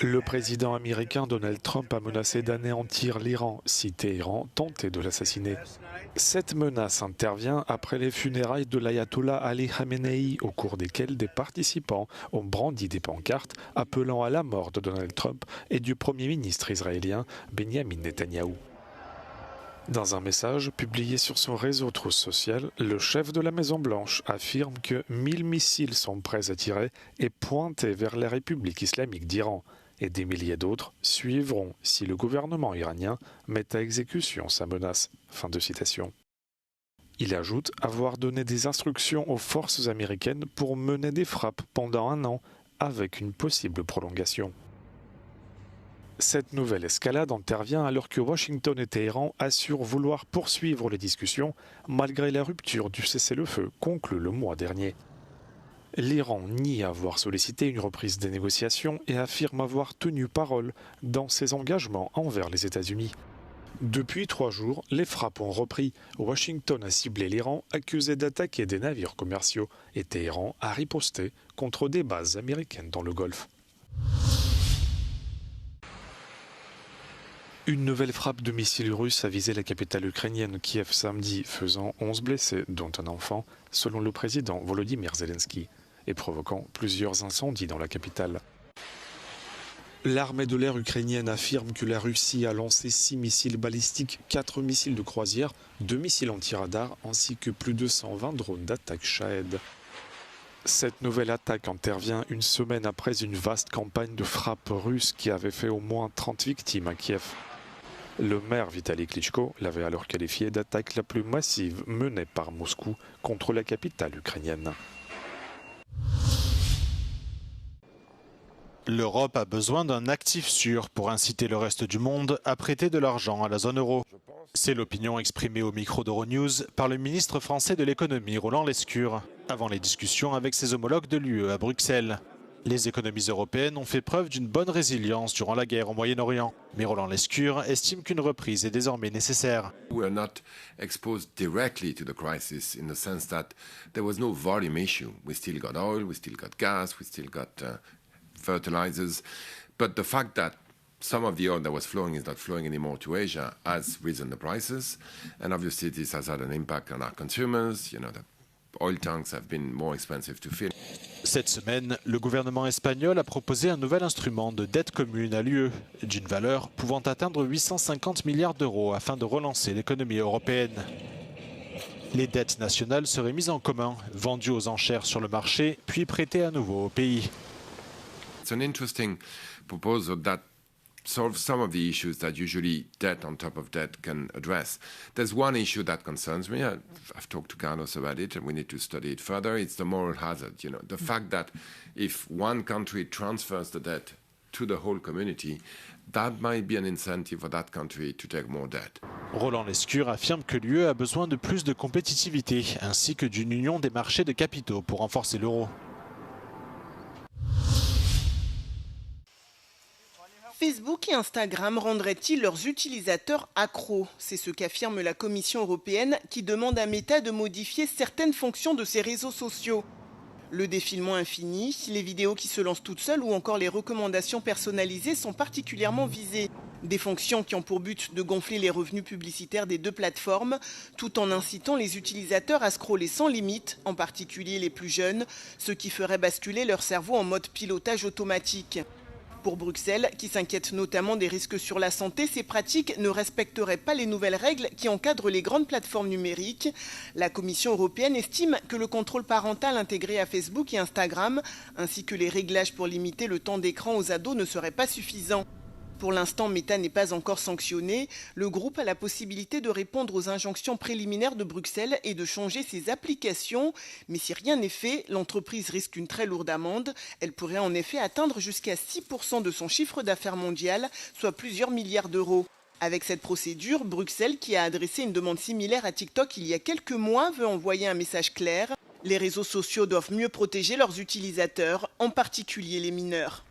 Le président américain Donald Trump a menacé d'anéantir l'Iran si Téhéran tentait de l'assassiner. Cette menace intervient après les funérailles de l'ayatollah Ali Khamenei, au cours desquelles des participants ont brandi des pancartes appelant à la mort de Donald Trump et du Premier ministre israélien Benjamin Netanyahou. Dans un message publié sur son réseau Truth Social, le chef de la Maison-Blanche affirme que 1000 missiles sont prêts à tirer et pointés vers la République islamique d'Iran. Et des milliers d'autres suivront si le gouvernement iranien met à exécution sa menace. Fin de citation. Il ajoute avoir donné des instructions aux forces américaines pour mener des frappes pendant 1 an, avec une possible prolongation. Cette nouvelle escalade intervient alors que Washington et Téhéran assurent vouloir poursuivre les discussions malgré la rupture du cessez-le-feu conclu le mois dernier. L'Iran nie avoir sollicité une reprise des négociations et affirme avoir tenu parole dans ses engagements envers les États-Unis. Depuis 3 jours, les frappes ont repris. Washington a ciblé l'Iran, accusé d'attaquer des navires commerciaux, et Téhéran a riposté contre des bases américaines dans le Golfe. Une nouvelle frappe de missiles russes a visé la capitale ukrainienne, Kiev, samedi, faisant 11 blessés, dont un enfant, selon le président Volodymyr Zelensky, et provoquant plusieurs incendies dans la capitale. L'armée de l'air ukrainienne affirme que la Russie a lancé 6 missiles balistiques, 4 missiles de croisière, 2 missiles anti-radar ainsi que plus de 120 drones d'attaque Shahed. Cette nouvelle attaque intervient une semaine après une vaste campagne de frappe russe qui avait fait au moins 30 victimes à Kiev. Le maire Vitali Klitschko l'avait alors qualifié d'attaque la plus massive menée par Moscou contre la capitale ukrainienne. L'Europe a besoin d'un actif sûr pour inciter le reste du monde à prêter de l'argent à la zone euro. C'est l'opinion exprimée au micro d'Euronews par le ministre français de l'économie Roland Lescure, avant les discussions avec ses homologues de l'UE à Bruxelles. Les économies européennes ont fait preuve d'une bonne résilience durant la guerre au Moyen-Orient. Mais Roland Lescure estime qu'une reprise est désormais nécessaire. We are not exposed directly to the crisis in the sense that there was no volume issue. We still got oil, we still got gas, we still got fertilizers. But the fact that some of the oil that was flowing is not flowing anymore to Asia has risen the prices. And obviously this has had an impact on our consumers. You know, the oil tanks have been more expensive to fill. Cette semaine, le gouvernement espagnol a proposé un nouvel instrument de dette commune à l'UE, d'une valeur pouvant atteindre 850 milliards d'euros afin de relancer l'économie européenne. Les dettes nationales seraient mises en commun, vendues aux enchères sur le marché, puis prêtées à nouveau au pays. It's an interesting proposal that solves some of the issues that usually debt on top of debt can address. There's one issue that concerns me. I've talked to Carlos about it, and we need to study it further. It's the moral hazard. You know, the fact that if one country transfers the debt to the whole community, that might be an incentive for that country to take more debt. Roland Lescure affirme que l'UE a besoin de plus de compétitivité, ainsi que d'une union des marchés de capitaux pour renforcer l'euro. Facebook et Instagram rendraient-ils leurs utilisateurs accros? C'est ce qu'affirme la Commission européenne qui demande à Meta de modifier certaines fonctions de ses réseaux sociaux. Le défilement infini, les vidéos qui se lancent toutes seules ou encore les recommandations personnalisées sont particulièrement visées. Des fonctions qui ont pour but de gonfler les revenus publicitaires des 2 plateformes, tout en incitant les utilisateurs à scroller sans limite, en particulier les plus jeunes, ce qui ferait basculer leur cerveau en mode pilotage automatique. Pour Bruxelles, qui s'inquiète notamment des risques sur la santé, ces pratiques ne respecteraient pas les nouvelles règles qui encadrent les grandes plateformes numériques. La Commission européenne estime que le contrôle parental intégré à Facebook et Instagram, ainsi que les réglages pour limiter le temps d'écran aux ados ne seraient pas suffisants. Pour l'instant, Meta n'est pas encore sanctionné. Le groupe a la possibilité de répondre aux injonctions préliminaires de Bruxelles et de changer ses applications. Mais si rien n'est fait, l'entreprise risque une très lourde amende. Elle pourrait en effet atteindre jusqu'à 6% de son chiffre d'affaires mondial, soit plusieurs milliards d'euros. Avec cette procédure, Bruxelles, qui a adressé une demande similaire à TikTok il y a quelques mois, veut envoyer un message clair. Les réseaux sociaux doivent mieux protéger leurs utilisateurs, en particulier les mineurs.